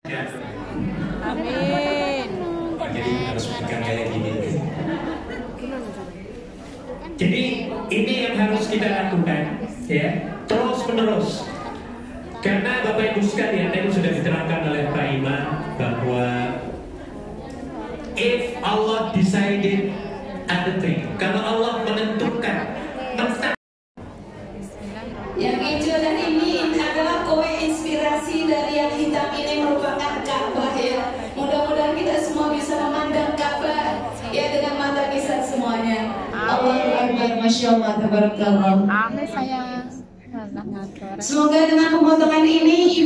Amin. Jadi harus pegang kayak gini. Jadi ini yang harus kita lakukan, ya, terus menerus. Karena Bapak Ibu sekalian tadi sudah diterangkan oleh Pak Imam bahwa if Allah decided anything, kalau Allah menentukan, yang hijau dan ini adalah kowe inspirasi dari yang hitam ini merupakan Ka'bah ya. Mudah-mudahan kita semua bisa memandang Ka'bah ya dengan mata kisah semuanya. Allahu Akbar, Masya Allah, Tabarakallah. Amin sayang. Semoga dengan pemotongan ini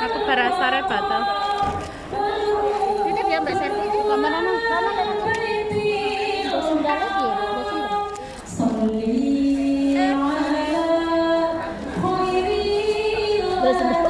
aku berasare batal. Ini dia Mbak Serti. Kemana nih? Bosan banget ya? Bosan banget.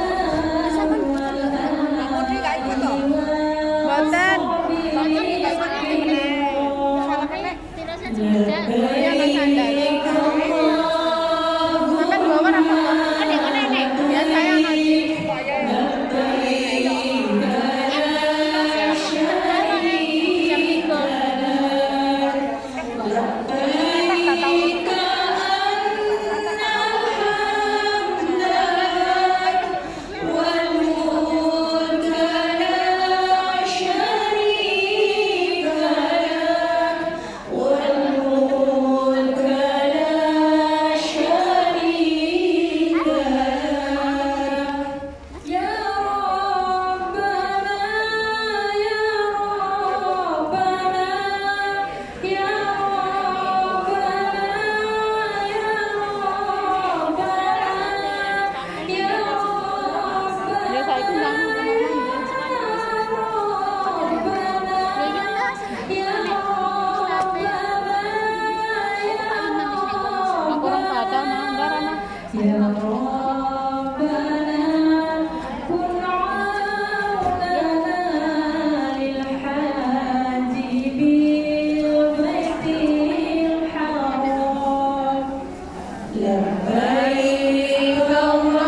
Labbaik Allahumma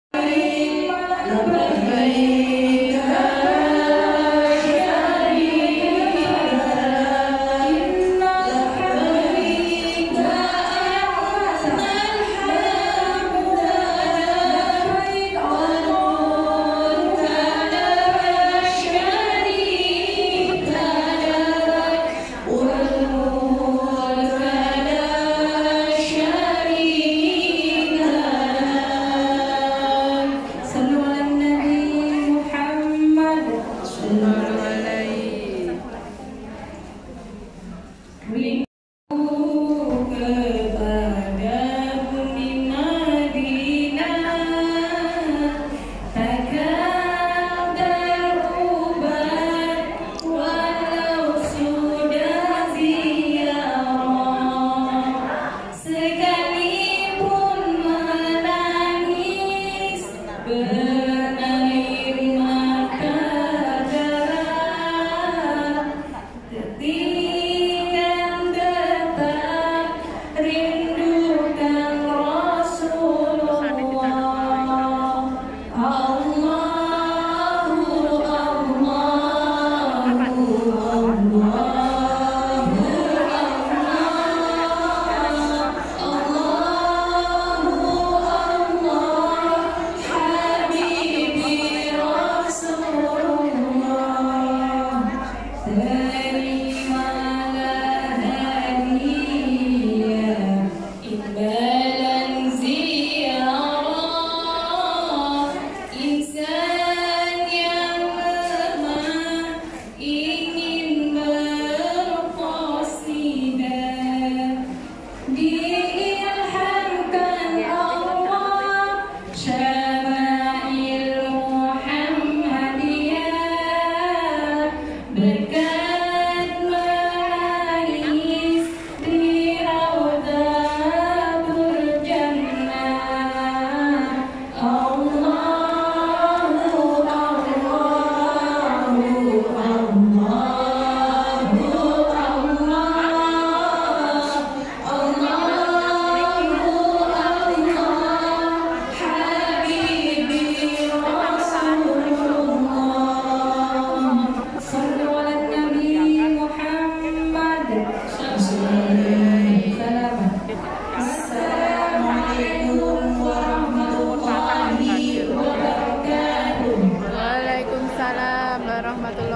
labbaik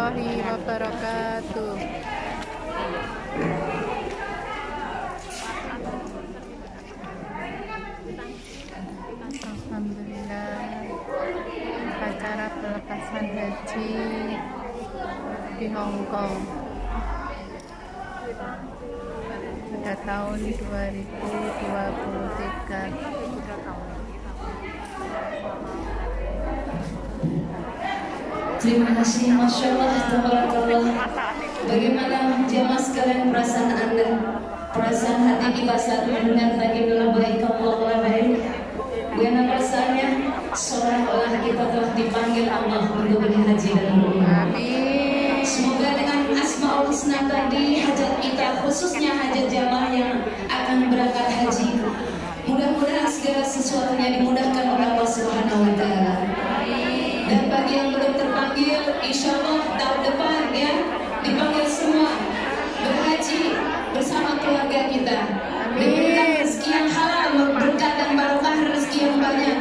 warahmatullahi wabarakatuh. Alhamdulillah, acara pelepasan haji di Hong Kong pada tahun 2023. Terima kasih, Masya Allah, tabarakallah. Bagaimana jemaah sekalian perasaan Anda? Perasaan hati kita saat mendengar bagaimana baik Allah baik. Bagaimana perasaannya? Seolah-olah kita telah dipanggil Allah untuk berhaji dan berumrah. Semoga dengan Asmaul Husna tadi, hajat kita, khususnya hajat jamaah yang akan berangkat haji, mudah-mudahan segala sesuatunya dimudahkan oleh Allah Subhanahu wa Ta'ala. Dan bagi yang belum terpanggil, insya Allah tahun depan ya dipanggil semua berhaji bersama keluarga kita. Diberikan rezeki yang halal, berkah dan barokah, rezeki yang banyak,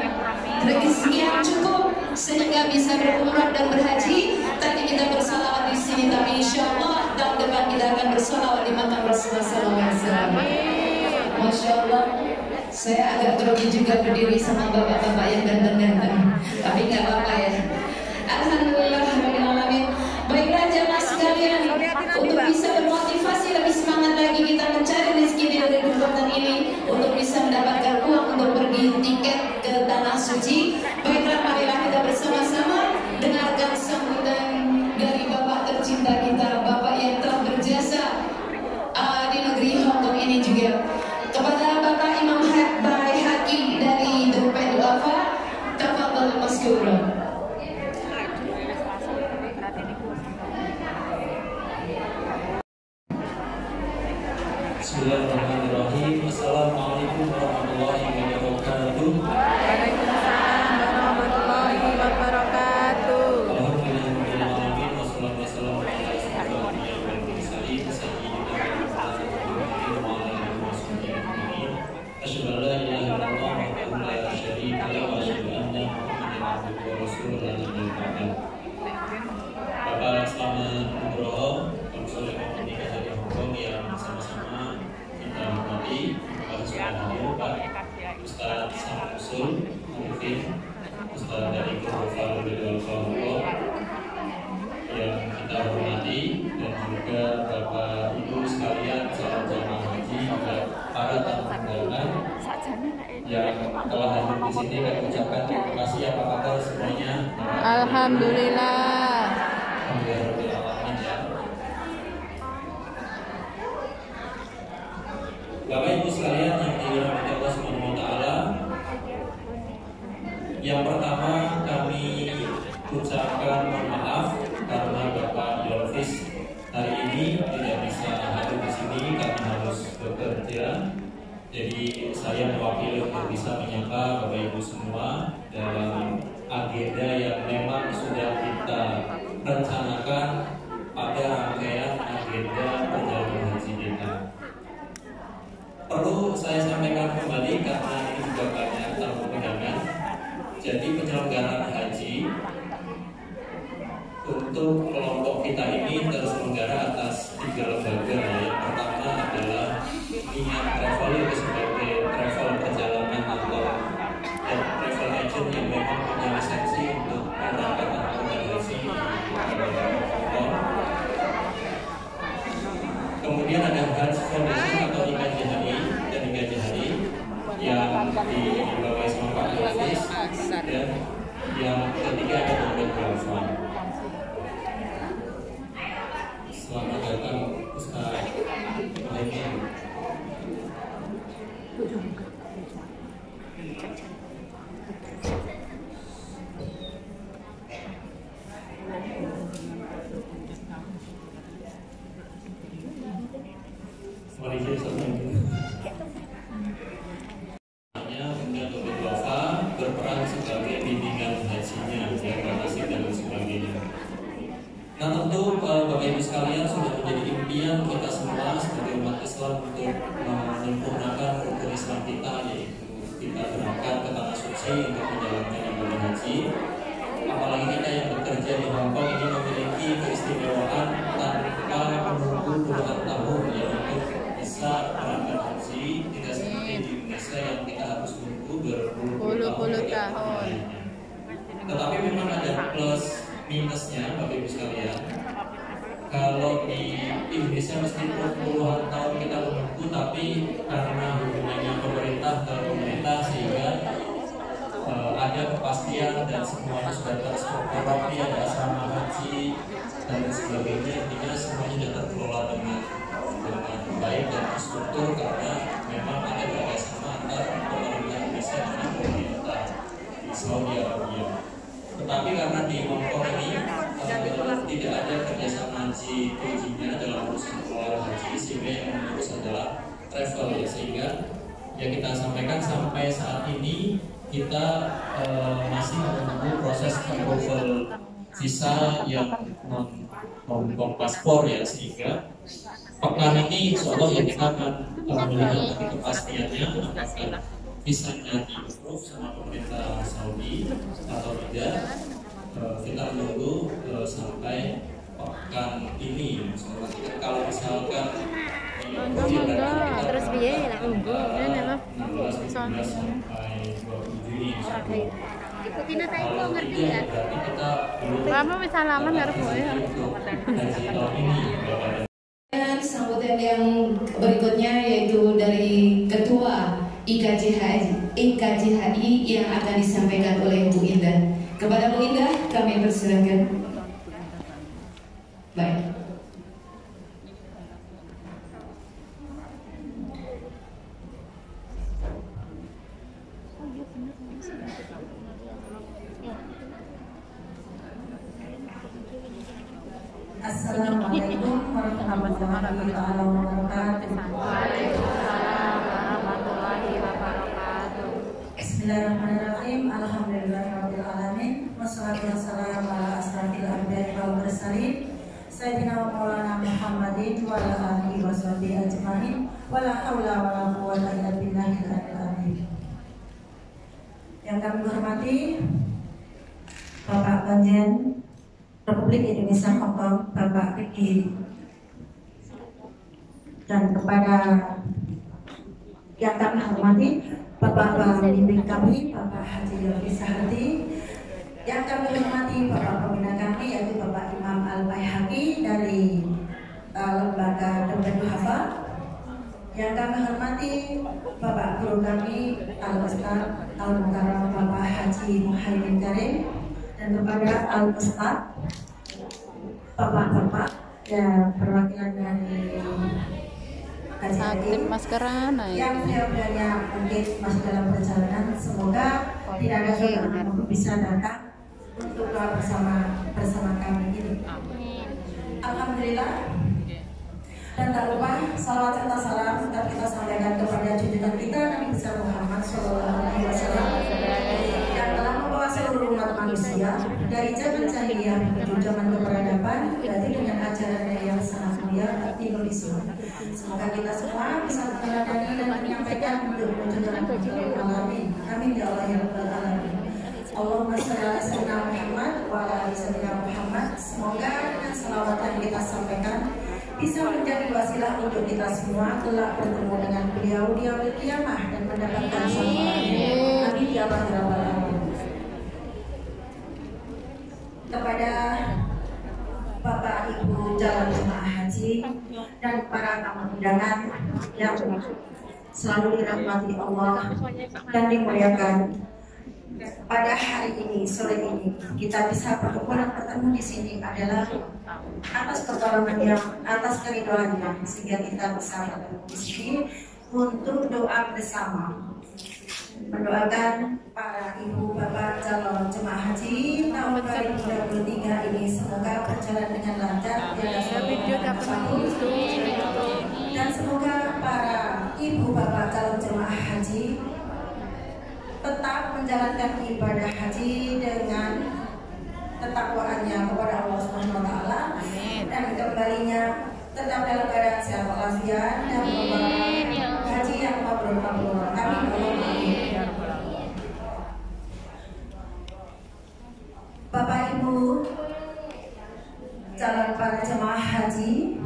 rezeki yang cukup sehingga bisa berumrah dan berhaji. Tadi kita bersalawat di sini, tapi insya Allah tahun depan kita akan bersalawat di makam Rasulullah SAW. Masya Allah. Saya agak grogi juga berdiri sama bapak-bapak yang ganteng-ganteng, tapi nggak apa-apa ya. Alhamdulillahirrahmanirrahim. Baiklah jamaah sekalian, untuk bisa bermotivasi lebih semangat lagi kita mencari rezeki di negeri kekuatan ini, untuk bisa mendapatkan uang untuk pergi tiket ke tanah suci. Baiklah, marilah kita bersama-sama dengarkan sambutan dari bapak tercinta kita, bapak yang telah berjasa di negeri Hong Kong ini juga. Kepada Bapak Imam Baihaqi dari Dompet Duafa, tafadhal masykurun. Bismillahirrahmanirrahim. Assalamualaikum warahmatullahi wabarakatuh. Waalaikumsalam warahmatullahi wabarakatuh. Alhamdulillahirrahmanirrahim. Wassalatu wassalamu ala asyrofil anbiya'i wal mursalin sayyidina Muhammadin wa ala alihi wasallam. Asyhadu an la ilaha illallah wahdahu la syarika lahu wa asyhadu anna Muhammadan abduhu wa rasuluhu la nabiyya ba'dahu. Bapak selamat umroh, Konsul Ekonomi dari Hong Kong yang sama-sama kita hormati. Terima kasih sudah hadir Pak Ustaz Samsul Mufin, Ustaz dari Gofal Bedul Hong Kong yang kita hormati, dan juga Bapak Ibu sekalian calon jamaah haji dan para tamu undangan yang telah hadir di sini. Kami ucapkan terima kasih. Apa kabar semuanya? Alhamdulillah. Alhamdulillahirrahmanirrahim ya. Bapak Ibu sekalian yang dirahmati Allah Subhanahu wa Ta'ala, yang pertama kami ucapkan mohon maaf karena Bapak Yorfis hari ini tidak bisa hadir di sini, kami harus bekerja. Jadi saya mewakili untuk bisa menyapa Bapak Ibu semua dalam agenda yang memang sudah kita rencanakan pada rangkaian agenda perjalanan haji kita. Perlu saya sampaikan kembali karena ini juga banyak tamu undangan. Jadi penyelenggaraan haji untuk kelompok kita ini terus menggara atas 3 lembaga. Yang pertama adalah Niat Travel itu sebagai travel perjalanan atau travel agent yang memang punya lisensi untuk memberangkatkan haji. Kemudian ada Hajj Foundation atau IKJHI dan IKJHI yang dibawahi sama Pak Hafiz, dan yang ketiga ada Dompet Duafa. Selamat datang Ustaz Muhammad. Kemudian Dompet Duafa berperan sebagai bimbingan hajinya, manasik dan sebagainya. Nah tentu Bapak Ibu sekalian sudah menjadi impian kita semua sebagai umat Islam untuk menyempurnakan rukun Islam kita, yaitu kita berangkat ke tanah suci untuk menjalankan ibadah haji. Apalagi kita yang bekerja di Hong Kong ini memiliki keistimewaan plus minusnya Bapak Ibu sekalian, kalau di Indonesia meskipun puluhan tahun kita menunggu, tapi karena hubungannya pemerintah ke pemerintah sehingga ada kepastian dan semuanya sudah terstruktur, ada asrama haji dan sebagainya, intinya semuanya sudah terkelola dengan baik dan terstruktur karena memang ada kerjasama antara pemerintah Indonesia dengan pemerintah di Saudi Arabia. Tetapi karena di Hong Kong ini tidak ada kerjasama haji hajinya dalam urusan keluar haji, sehingga yang mengurus adalah travel ya, sehingga yang kita sampaikan sampai saat ini kita masih menunggu proses approval visa yang non paspor ya, sehingga pekan ini insya Allah ya kita akan melihat nanti kepastiannya apakah visanya di approve sama pemerintah Saudi atau tidak. Kita menunggu sampai pekan ini. Misalnya kalau misalkan terus biaya lah memang 16, 17 sampai 20 Juni ikutin aja itu ngerti ya. berarti kita belum Lama bisa lama nggak boleh. haji tahun ini. Dan sambutan yang berikutnya yaitu dari Ketua IKJHI yang akan disampaikan oleh Bu Indah. Kepada Bu Indah kami persilakan. Baik. Assalamualaikum warahmatullahi wabarakatuh. Bismillahirrahmanirrahim. Alhamdulillahirabbil alamin. Wassalatu wassalamu ala asrofil anbiya'i wal mursalin sayyidina wa maulana Muhammadin wa ala alihi washabihi ajmain. Wala haula wala quwwata illa billahil aliyyil azim. Yang kami hormati Bapak Banjen Republik Indonesia Hong Kong, Bapak Riki, dan kepada yang kami hormati Bapak pembimbing kami, Bapak Haji Yofis Sahati, yang kami hormati Bapak pembina kami yaitu Bapak Imam Al-Baihaqi dari Lembaga Dompet Hafa, yang kami hormati Bapak guru kami Al-Ustaz Al-Mukarram Bapak Haji Muhaimin Karim, dan kepada Al-Ustaz Bapak-bapak dan perwakilan dari Sakit maskeran yang mudah-mudahannya mungkin masih dalam perjalanan, semoga tidak ada yang bisa datang untuk doa bersama kami ini. Alhamdulillah. Dan tak lupa salawat serta salam tetap kita sampaikan kepada junjungan kita Nabi besar Muhammad SAW yang telah membawa seluruh umat manusia dari zaman jahiliyah menuju zaman keperadaban, berarti dengan ajaran yang sangat mulia Dinul Islam. Semoga kita semua bisa meneladani dan menyampaikan untuk junjungan Rabbul Alamin. Amin ya Allah ya Rabbal Alamin. Allahumma shalli ala sayyidina Muhammad wa ala ali sayyidina Muhammad. Semoga dengan salawat yang kita sampaikan bisa menjadi wasilah untuk kita semua kelak bertemu dengan beliau di yaumil qiyamah dan mendapatkan syafaatnya. Amin ya Allah ya Rabbal Alamin. Kepada Bapak Ibu calon jemaah haji dan para tamu undangan yang selalu dirahmati Allah dan dimuliakan, pada hari ini, sore ini, kita bisa bertemu di sini adalah atas pertolongannya, atas keridoannya, sehingga kita bisa bertemu di sini untuk doa bersama, mendoakan para ibu bapak calon jemaah haji tahun 2023 ini semoga berjalan dengan lancar, dan semoga para ibu bapak calon jemaah haji tetap menjalankan ibadah haji dengan ketakwaannya kepada Allah Subhanahu wa taala, dan kembalinya tetap dalam keadaan sehat walafiat dan membawa haji yang mabrur. Amin. Bapak Ibu calon para jemaah haji,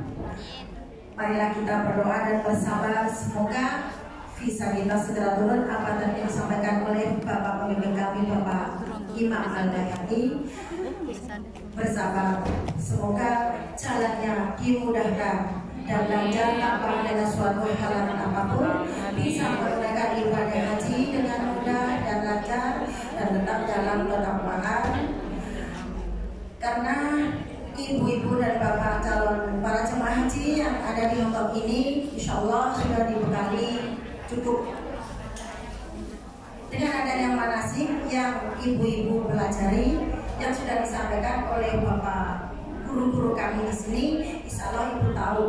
marilah kita berdoa dan bersabar semoga visa kita segera turun apa tadi disampaikan oleh Bapak pemimpin kami Bapak Imam Al-Bayhaqi bersabar. Semoga jalannya dimudahkan dan lancar tanpa ada suatu halangan apapun, bisa menunaikan ibadah haji dengan mudah dan lancar dan tetap dalam ketakwaan. Karena ibu-ibu dan bapak calon para jemaah haji yang ada di Hongkong ini, insya Allah sudah dibekali cukup dengan adanya manasik yang ibu-ibu pelajari yang sudah disampaikan oleh bapak guru-guru kami di sini. Insya Allah ibu tahu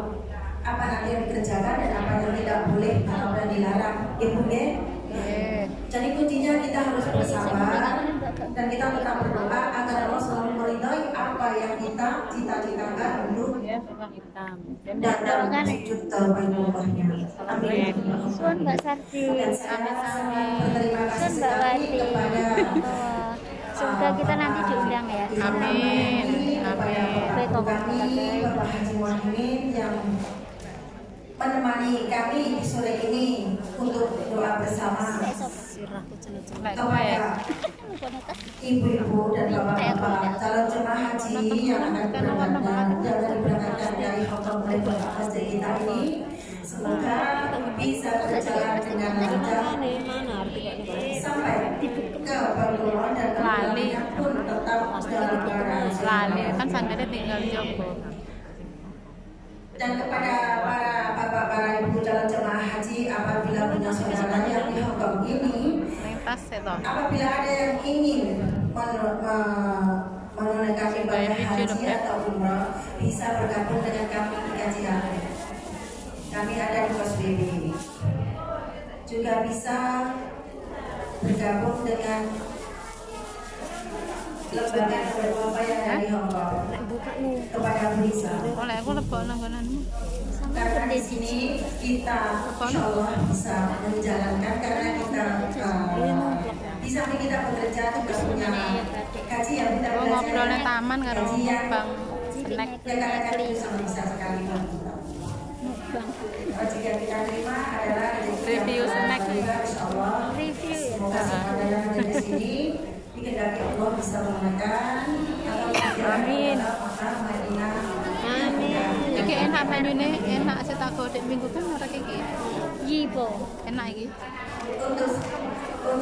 apa nanti yang dikerjakan dan apa yang tidak boleh atau apa yang dilarang, ibu ya. Jadi kuncinya kita harus bersabar dan kita tetap berdoa agar Allah selalu meridhai apa yang kita cita-citakan untuk datang sujud Baitullahnya. Amin. Sun Mbak Sardi. Dan saya sangat berterima kasih Sun Mbak sekali Wati. kepada Semoga kita nanti diundang ya. Amin. Kepada Baik, Bapak kami, Bapak Haji Muhammad yang menemani kami di sore ini untuk doa bersama kepada ibu-ibu dan bapak-bapak calon jemaah haji yang akan diberangkatkan dari Hongkong oleh Bapak Haji kita ini. Semoga bisa berjalan dengan lancar sampai ke Baitullah dan kembalinya pun tetap dalam keadaan Lali kan sangganya tinggal di Jogja. Dan kepada para ibu calon jemaah haji, apabila punya saudara yang di Hongkong ini, apabila ada yang ingin menunaikan ibadah haji atau umrah, bisa bergabung dengan kami di kajian. Kami ada di Pos BB. Juga bisa bergabung dengan lembaga beberapa yang ada di Hongkong kepada bisa. Oleh aku lebok langgananmu. Karena di sini kita insya Allah bisa menjalankan karena kita di samping kita bekerja juga punya gaji yang kita belajar. Ngobrolnya taman karo Bang snack. Kadang-kadang itu sangat besar sekali buat kita. Jika kita terima adalah review snack. Insya Allah. Semoga semua yang ada di sini dikehendaki Allah bisa menunaikan. Amin. Madinah. Iki enak menune, enak setako dek minggu kan ora iki. Yibo. Enak iki. Untuk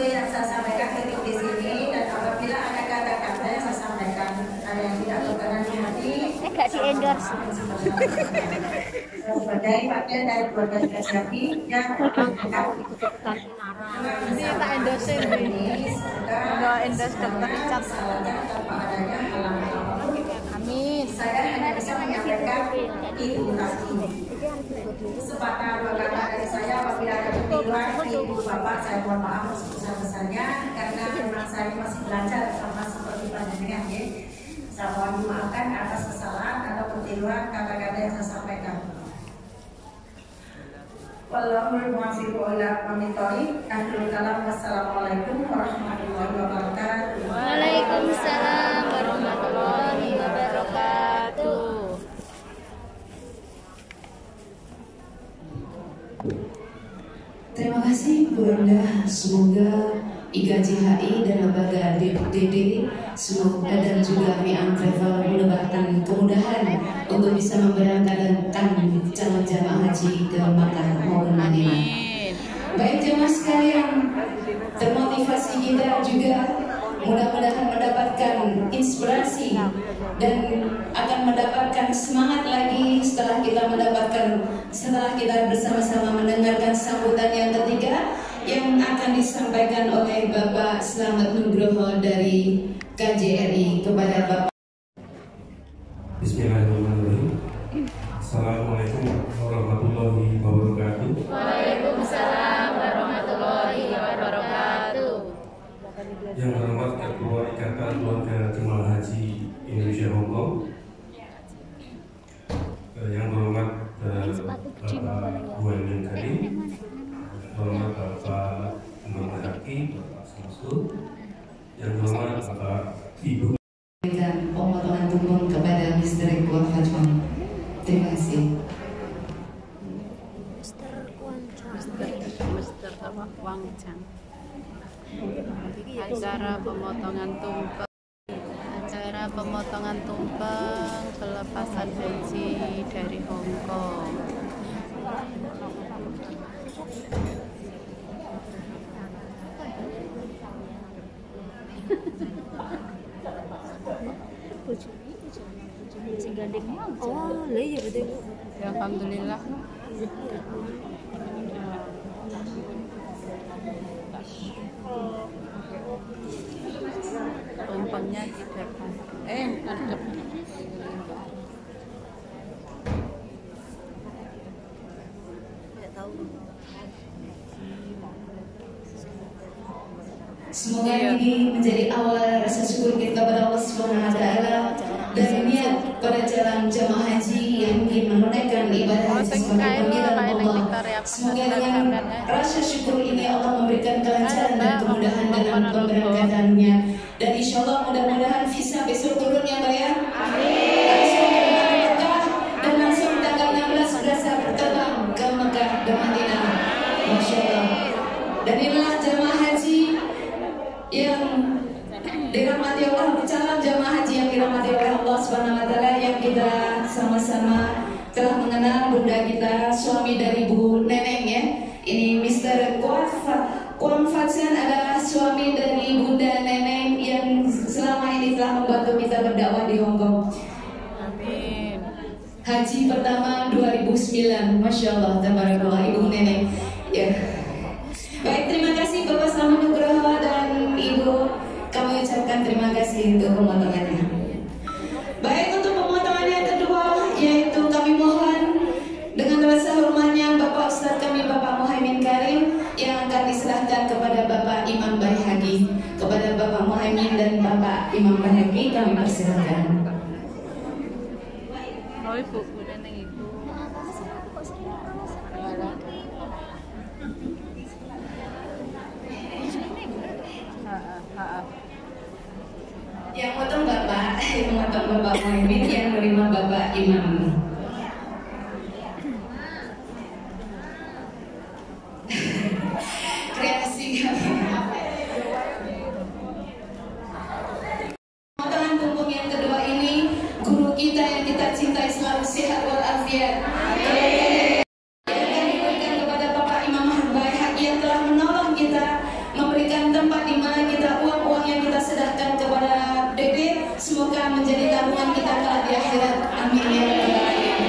yang saya sampaikan untuk di sini dan apabila ada kata-kata yang saya sampaikan ada yang tidak berkenan di hati, Gak di endorse. Dari bagian dari keluarga Kajati yang Ini tak endorse ini. Enggak endorse dokter Richard. tanpa adanya halangan. Amin. Saya hanya bisa menyampaikan itu tadi. Sepatah dua kata dari saya apabila ada ketiduran ibu bapak saya mohon maaf sebesar-besarnya karena memang saya masih belajar sama seperti panjenengan ya. Saya mohon dimaafkan atas kesalahan atau ketiduran kata-kata yang saya sampaikan. Wallahul muwaffiq ila aqwamit thoriq. Akhirul kalam. Wassalamualaikum warahmatullahi wabarakatuh. Waalaikumsalam warahmatullahi wabarakatuh. Terima kasih Bu Endah. Semoga IKJHI dan lembaga DPD semoga dan juga Mi'am Travel menambahkan kemudahan untuk bisa memberangkatkan calon jamaah haji ke Makkah maupun Madinah. Baik jemaah sekalian, termotivasi kita juga mudah-mudahan mendapatkan inspirasi dan akan mendapatkan semangat lagi setelah kita bersama-sama mendengarkan sambutan yang ketiga yang akan disampaikan oleh Bapak Slamet Nugroho dari KJRI kepada Bapak. Bismillahirrahmanirrahim. Assalamualaikum warahmatullahi wabarakatuh. Waalaikumsalam warahmatullahi wabarakatuh. Yang terhormat Ketua Ikatan Keluarga Jemaah Haji Indonesia Hongkong, yang terhormat Bapak Muhammad Karim, terhormat Bapak Al-Bayhaqi, Bapak Samsul, yang terhormat Bapak Ibu. pemotongan tumpeng pelepasan haji dari Hong Kong. Oh, lah iya betul. Ya, alhamdulillah. Tumpengnya di depan. Ngadep. Semoga ini menjadi awal rasa syukur kita kepada Allah Subhanahu wa Ta'ala dan niat pada jalan jamaah haji yang mungkin menunaikan ibadah haji sebagai panggilan Allah. Semoga dengan rasa syukur ini Allah memberikan kelancaran dan kemudahan dalam pemberangkatannya, dan insya Allah mudah-mudahan visa besok turun ya Mbak ya. Dan langsung tanggal 16 berasa terbang ke Mekah dan Madinah. Masya Allah. Dan inilah jamaah haji yang dirahmati Allah, calon jamaah haji yang dirahmati oleh Allah Subhanahu wa Ta'ala, yang kita sama-sama telah mengenal bunda kita, suami dari Bu Neneng ya. Ini Mr. Kwang Fatsan adalah suami dari Bunda Neneng yang selama ini telah membantu kita berdakwah di Hong Kong. Amin. Haji pertama 2009, Masya Allah, tabarakallah Ibu Neneng ya. Baik, terima kasih Bapak Selamat Nugroho dan Ibu. Kami ucapkan terima kasih untuk pemotongannya. Baik, untuk pemotongan yang kedua, yaitu kami mohon dengan rasa hormatnya Bapak Ustadz kami Bapak Muhaimin Karim yang akan diserahkan kepada Bapak Imam Baihaqi. Kepada Bapak Muhaimin dan Bapak Imam Baihaqi kami persilakan. Oh, Ibu, udah neng Ibu. Yang potong Bapak, yang potong Bapak Muhaimin, yang menerima Bapak Imam. Kreasi kami. Potongan tumpeng yang kedua ini, guru kita yang kita cintai selalu sehat walafiat. Yang akan diberikan kepada Bapak Imam Baihaqi yang telah menolong kita, memberikan tempat di mana kita uang-uang yang kita sedekahkan kepada Dede, semoga menjadi tabungan kita kelak di akhirat. Amin ya rabbal alamin.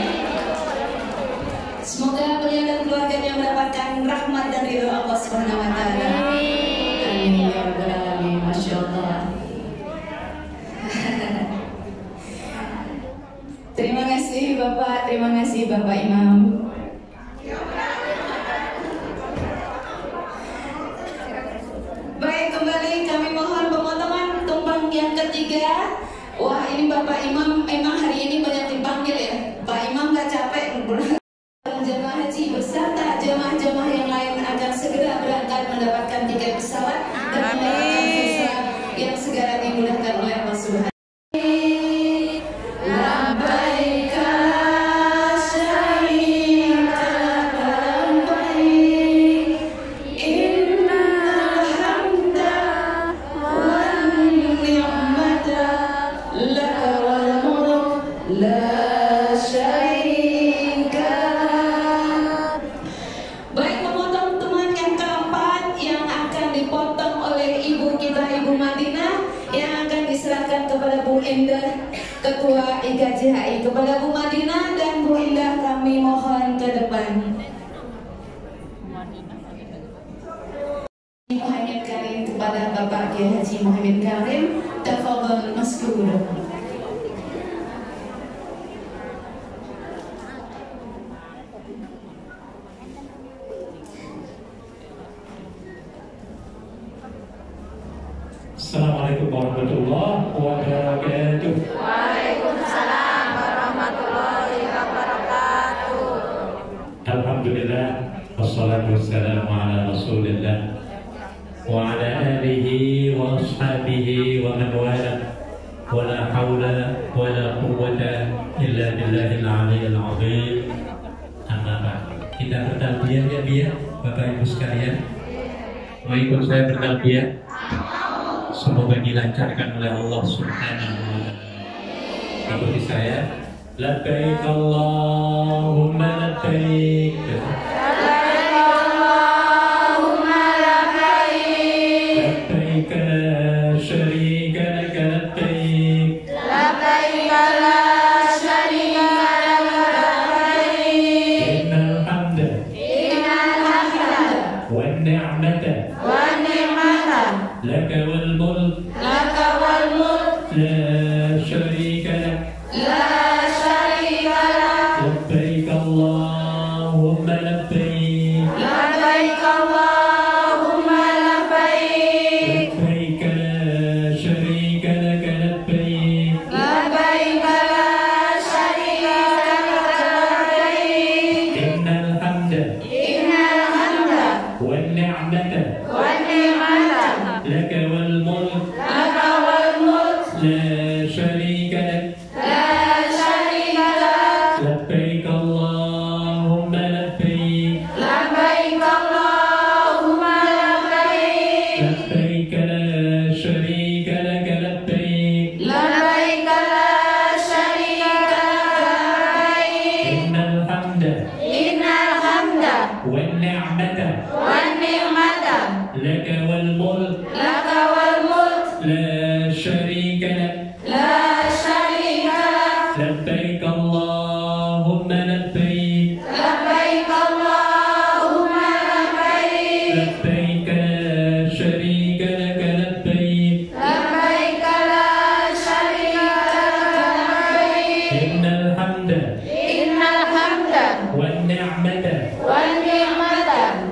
Semoga beliau dan keluarganya mendapatkan rahmat dan ridho Allah Subhanahu wa Ta'ala. Amin ya rabbal alamin. Masya Allah. Terima kasih Bapak, terima kasih Bapak Imam. Baik, kembali kami mohon pemotongan tumpeng yang ketiga. Wah, ini Bapak Imam memang hari ini banyak dipanggil ya. Pak Imam gak capek? Jemaah haji beserta jemaah-jemaah yang lain akan segera berangkat mendapatkan tiket pesawat dan mendapatkan visa yang segera dimudahkan oleh Allah Subhanahu. Kepada Bu Indah, Ketua IKJHI, kepada Bu Madinah dan Bu Indah kami mohon ke depan. Muhammad Karim, kepada Bapak Kiai Haji Muhammad Karim, tafadhol maskur. Assalamualaikum warahmatullahi wabarakatuh. Waalaikumsalam warahmatullahi wabarakatuh. Alhamdulillah, wassalatu wassalamu ala Rasulillah wa ala alihi wa ashabihi wa man wala, wa la hawla wa la quwwata illa billahil aliyyil azim. Amma ba'd. Kita bertalbiyah ya biar Bapak Ibu sekalian. Mau ikut saya bertalbiyah? semoga dilancarkan oleh Allah Subhanahu wa Ta'ala. Ikuti saya. Labbaik Allahumma labbaik. Labbaik Allahumma labbaik. Labbaik la syarika laka labbaik. Labbaik la syarika laka labbaik. Innal hamda wan ni'mata laka wal mulk la syarika lak. لبيك اللهم لبيك. لبيك اللهم لبيك. لبيك لا شريك لك لبيك. لبيك لا شريك لك لبيك. إن الحمد والنعمة لك والملك لا شريك لك. لبيك اللهم لبيك. لبيك اللهم لبيك. لبيك لا شريك لك لبيك. لبيك لا شريك لك لبيك. إن الحمد والنعمة لك والملك لا شريك لك. لبيك اللهم لبيك. لبيك اللهم لبيك. لبيك لا شريك لك لبيك. لبيك لا شريك لك لبيك. إن الحمد والنعمة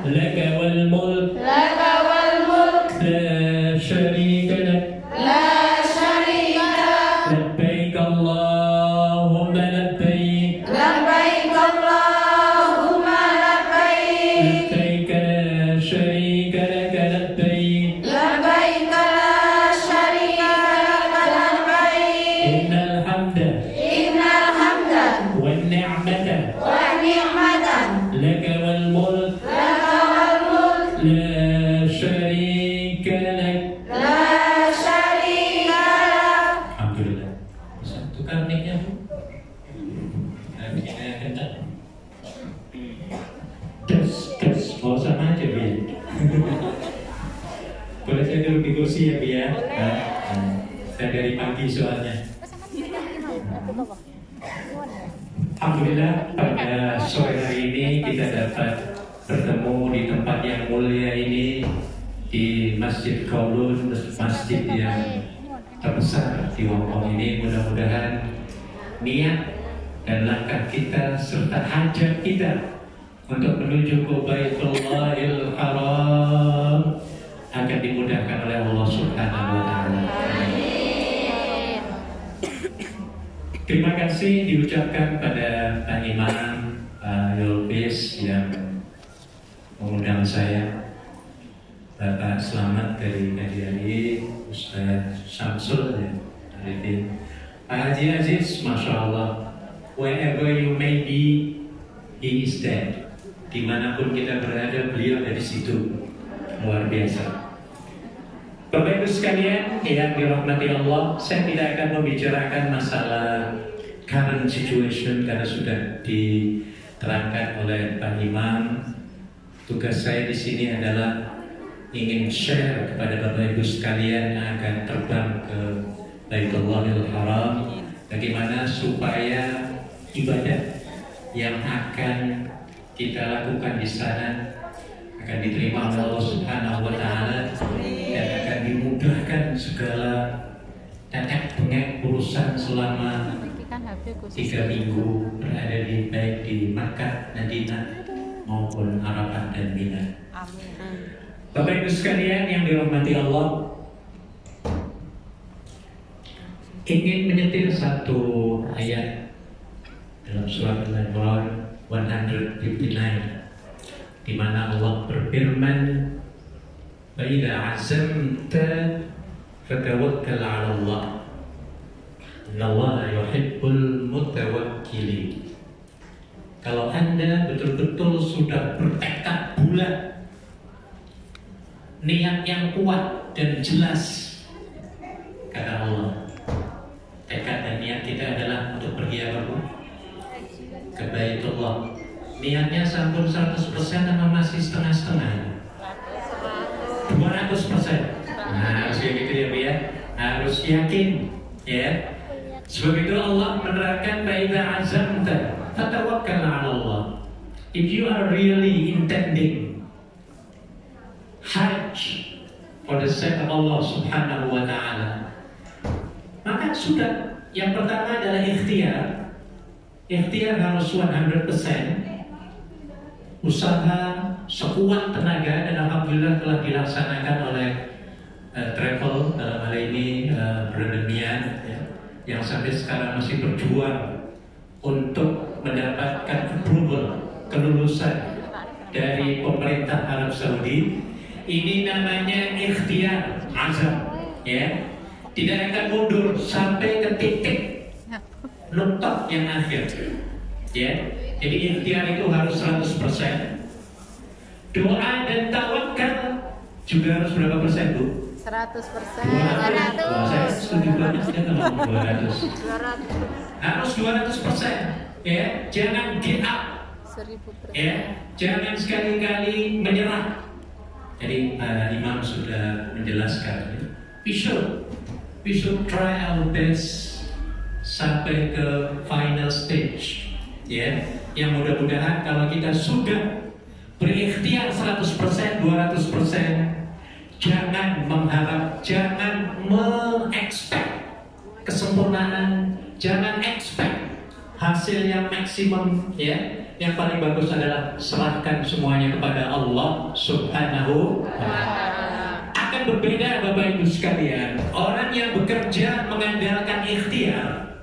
لك والملك لا شريك لك. لبيك اللهم لبيك. لبيك اللهم لبيك. لبيك لا شريك لك لبيك. لبيك لا شريك لك لبيك. إن الحمد والنعمة لك والملك لا شريك لك. Alhamdulillah. Bisa tukar mic-nya, Bu? Mic-nya kencang. Tes, mau sama aja, Bu ya? Boleh saya duduk di kursi ya, Bu ya? Saya dari pagi soalnya. Alhamdulillah, pada sore hari ini kita dapat bertemu di tempat yang mulia ini, di Masjid Qaulun, masjid yang terbesar di Hongkong ini. Mudah-mudahan niat dan langkah kita serta hajat kita untuk menuju ke Baitullahil Haram akan dimudahkan oleh Allah Subhanahu wa Ta'ala. Terima kasih diucapkan pada Pak Imam Yulbis yang mengundang saya, Bapak Selamat dari KDI, Ustaz Syamsul dari Pak Haji Aziz, Masya Allah, wherever you may be, he is there. Dimanapun kita berada, beliau ada di situ. Luar biasa. Bapak Ibu sekalian yang dirahmati Allah, saya tidak akan membicarakan masalah current situation karena sudah diterangkan oleh Pak Imam. Tugas saya di sini adalah ingin share kepada Bapak Ibu sekalian yang akan terbang ke Baitullahil Haram, bagaimana supaya ibadah yang akan kita lakukan di sana akan diterima oleh Allah Subhanahu wa Ta'ala dan akan dimudahkan segala cacat-bengek urusan selama 3 minggu berada di baik di Makkah, Madinah maupun Arafah dan Mina. Bapak Ibu sekalian yang dirahmati Allah, ingin menyetir satu ayat dalam surat Al-Imran 159 di mana Allah berfirman, "Wa idza 'azamta fatawakkal 'ala Allah. Innallaha yuhibbul mutawakkilin." Kalau Anda betul-betul sudah bertekad bulat, niat yang kuat dan jelas kepada Allah. Tekad dan niat kita adalah untuk pergi apa Bu? Ke Baitullah. Niatnya sampun 100% sama masih setengah-setengah? 200%. Nah, harus kayak gitu ya Bu ya. Harus yakin ya. Sebab itu Allah menerangkan faida azamta fatawakkal 'ala Allah. If you are really intending Hajj for the sake of Allah Subhanahu wa ta'ala, maka sudah. Yang pertama adalah ikhtiar. Ikhtiar harus 100%. Usaha sekuat tenaga, dan alhamdulillah telah dilaksanakan oleh travel dalam hal ini Brother Mian ya, yang sampai sekarang masih berjuang untuk mendapatkan approval, kelulusan dari pemerintah Arab Saudi. Ini namanya ikhtiar azam ya. Tidak akan mundur sampai ke titik nuktah yang akhir ya. Jadi ikhtiar itu harus 100%. Doa dan tawakal juga harus berapa persen Bu? 100%. 200. Saya setuju banget dengan 200. Harus 200% ya. Jangan give up 1000%. ya. Jangan sekali-kali menyerah. Jadi Imam sudah menjelaskan, we should try our best sampai ke final stage ya. Yang mudah-mudahan kalau kita sudah berikhtiar 100%, 200%, jangan mengharap, jangan mengekspek kesempurnaan, jangan expect hasil yang maksimum ya. Yang paling bagus adalah serahkan semuanya kepada Allah Subhanahu wa ta'ala. Akan berbeda Bapak Ibu sekalian. Orang yang bekerja mengandalkan ikhtiar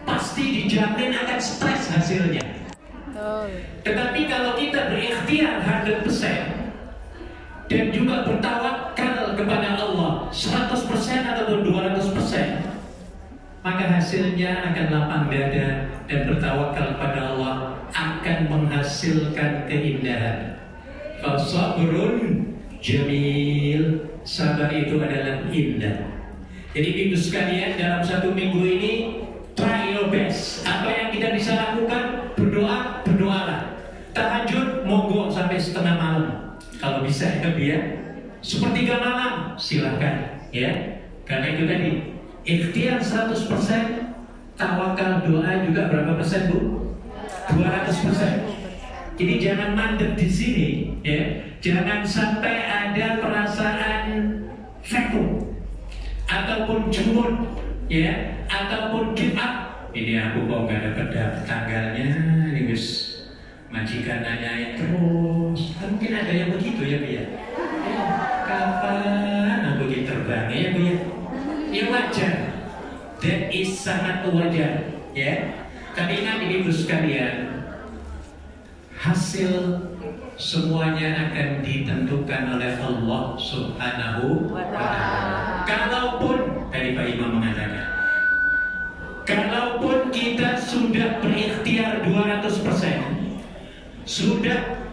pasti dijamin akan stres hasilnya. Tetapi kalau kita berikhtiar 100% dan juga bertawakal kepada Allah 100% ataupun 200%, maka hasilnya akan lapang dada, dan bertawakal kepada Allah akan menghasilkan keindahan. Fasabrun jamil, sabar itu adalah indah. Jadi Ibu sekalian, dalam 1 minggu ini try your best. Apa yang kita bisa lakukan? Berdoa, berdoalah. Tahajud monggo sampai setengah malam. Kalau bisa ya, sepertiga malam silahkan ya. Karena itu tadi ikhtiar 100%, tawakal doa juga berapa persen Bu? 200%. Jadi jangan mandek di sini ya. Jangan sampai ada perasaan vakum ataupun jumud ya, ataupun give up. Ini aku kok gak dapat tanggalnya, ini Gus majikan nanyain terus. Mungkin ada yang begitu ya Bu ya. Kapan aku diterbangnya ya Bu ya? Ya wajar. That is sangat wajar ya. Tapi ingat Ibu sekalian, hasil semuanya akan ditentukan oleh Allah Subhanahu wa ta'ala. Kalaupun tadi Pak Imam mengatakan, kalaupun kita sudah berikhtiar 200%, sudah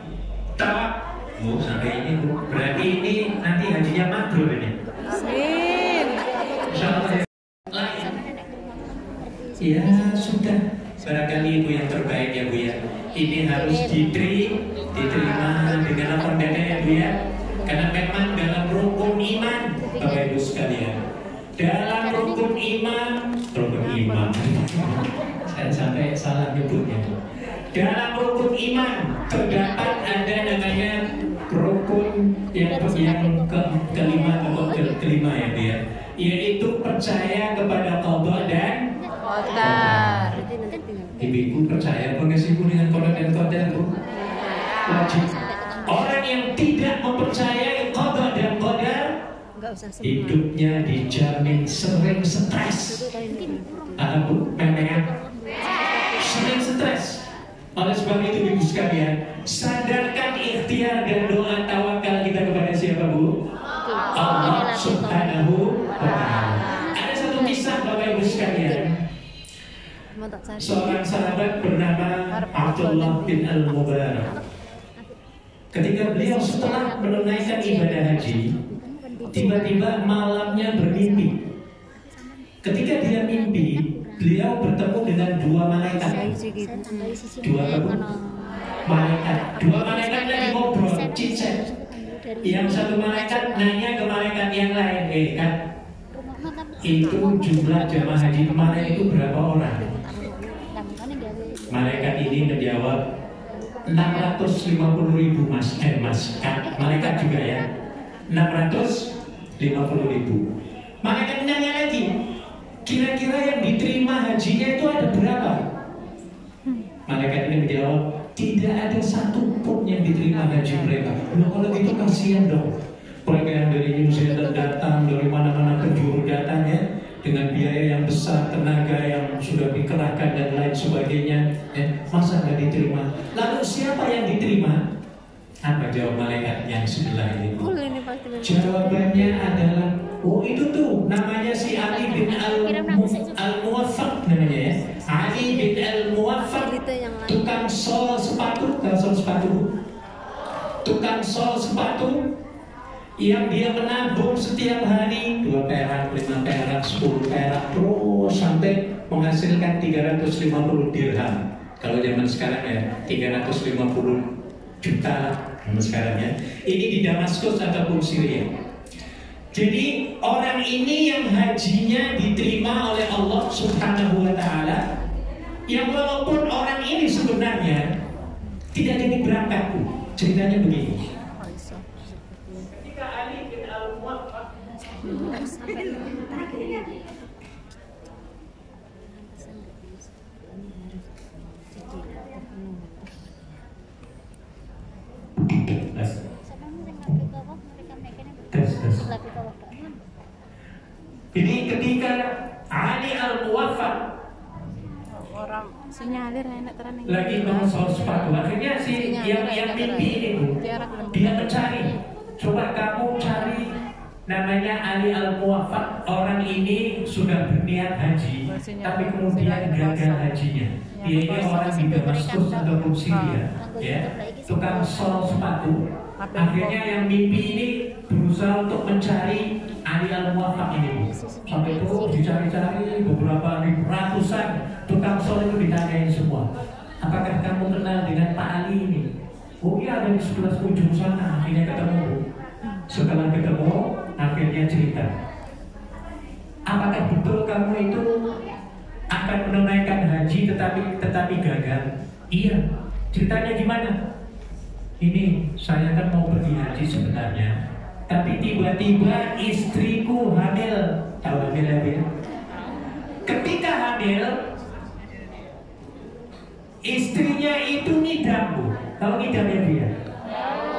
tawak, sampai ini Bu, berarti ini nanti hajinya mabrur ini. Amin. Insyaallah ya. Ya sudah, barangkali itu yang terbaik ya Bu ya. Ini harus diterima dengan lapang dada ya Bu ya. Karena memang dalam rukun iman Bapak Ibu sekalian, dalam rukun iman saya sampai salah nyebutnya. Dalam rukun iman terdapat ada namanya rukun yang kelima atau kelima ya Bu ya, yaitu percaya kepada qada dan Qadar. Ibu percaya apa nggak sih Bu dengan qada dan qadar Bu? Wajib. Orang yang tidak mempercayai qada dan qadar, hidupnya dijamin sering stres. Bu, memang sering stres. Oleh sebab itu Ibu sekalian, sadarkan ikhtiar dan doa tawakal kita kepada siapa Bu? Allah Subhanahu wa ta'ala. Ada satu kisah Bapak Ibu sekalian. Seorang sahabat bernama Abdullah bin Al-Mubarak. Ketika beliau setelah menunaikan ibadah haji, tiba-tiba malamnya bermimpi. Ketika dia mimpi, beliau bertemu dengan dua malaikat. Dua malaikat lagi ngobrol, cicet. Yang satu malaikat nanya ke malaikat yang lain, kan? Itu jumlah jamaah haji kemarin itu berapa orang? Malaikat ini menjawab 650.000 mas. Malaikat juga ya, 650.000. Malaikat nanya lagi, kira-kira yang diterima hajinya itu ada berapa? Malaikat ini menjawab, tidak ada satupun yang diterima haji mereka. Nah, kalau gitu kasihan dong. Mereka yang dari New Zealand datang, dari mana-mana penjuru datang ya, dengan biaya yang besar, tenaga yang sudah dikerahkan dan lain sebagainya, masa nggak diterima? Lalu siapa yang diterima? Apa jawab malaikat yang sebelah ini? Jawabannya adalah, oh itu tuh namanya si Ali bin Al-Muwaffaq namanya ya. Ali bin Al-Muwaffaq, tukang sol sepatu, tukang sol sepatu yang dia menabung setiap hari 2 perak, 5 perak, 10 perak terus sampai menghasilkan 350 dirham. Kalau zaman sekarang ya 350 juta zaman sekarang ya. Ini di Damaskus ataupun Syria. Jadi orang ini yang hajinya diterima oleh Allah Subhanahu wa Ta'ala, yang walaupun orang ini sebenarnya tidak jadi berangkat. Ceritanya begini. Ketika Ali bin Al-Muwaffaq Jadi ketika Ali Al-Muwaffaq orang sinyalir enak terang lagi nongol sepatu, akhirnya si yang mimpi ini dia mencari. Coba kamu cari namanya Ali Al-Muwaffaq. Orang ini sudah berniat haji, tapi kemudian gagal hajinya. Dia ini orang di Damaskus ataupun Syria, ya, tukang sol sepatu. Akhirnya yang mimpi ini berusaha untuk mencari Ali Al-Muwaffaq ini. Sampai itu dicari-cari beberapa ratusan tukang sol itu ditanyain semua. Apakah kamu kenal dengan Pak Ali ini? Oh iya, ada di sebelah ujung sana. Akhirnya ketemu. Setelah ketemu, akhirnya cerita. Apakah betul kamu itu akan menunaikan haji tetapi gagal? Iya. Ceritanya gimana? Ini saya kan mau pergi haji sebenarnya, tapi tiba-tiba istriku hamil. Tahu hamil ya? Ketika hamil, istrinya itu ngidam, Bu. Tahu ngidam ya dia?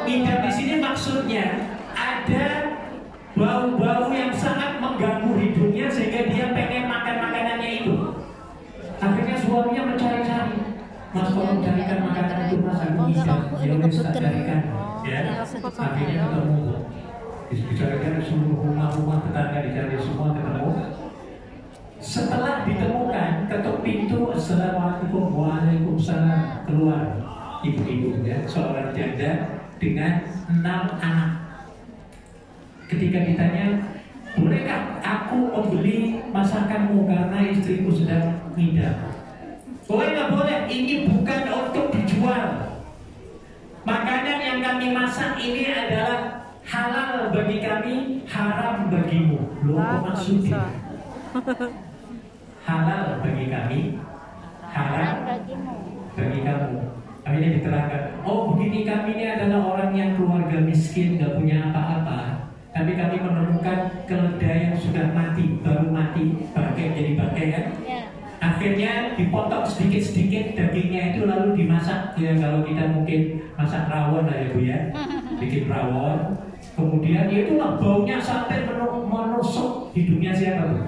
Ngidam di sini maksudnya ada bau-bau yang sangat mengganggu hidungnya sehingga dia pengen makan makanannya itu. Akhirnya suaminya mencari-cari. Mas, tolong carikan makanan itu, Mas, aku ngidam. Ya udah, tak carikan. Ya, akhirnya ketemu. Dicarikan seluruh rumah-rumah tetangga, dicari semua, ketemu. Setelah ditemukan, ketuk pintu, Assalamualaikum, Waalaikumsalam, keluar ibu-ibu ya, seorang janda dengan 6 anak. Ketika ditanya, bolehkah aku membeli masakanmu karena istriku sedang ngidam? Boleh nggak boleh? Ini bukan untuk dijual. Makanan yang kami masak ini adalah halal bagi kami, haram bagimu. Loh, maksudnya halal bagi kami, haram bagi kamu. Akhirnya diterangkan, oh begini, kami ini adalah orang yang keluarga miskin, gak punya apa-apa, tapi kami menemukan keledai yang sudah mati, baru mati, bangkai jadi bangkai kan. Akhirnya dipotong sedikit-sedikit dagingnya itu lalu dimasak ya, kalau kita mungkin masak rawon lah ya Bu ya, bikin rawon. Kemudian ya itulah baunya sampai menusuk hidungnya siapa Bu?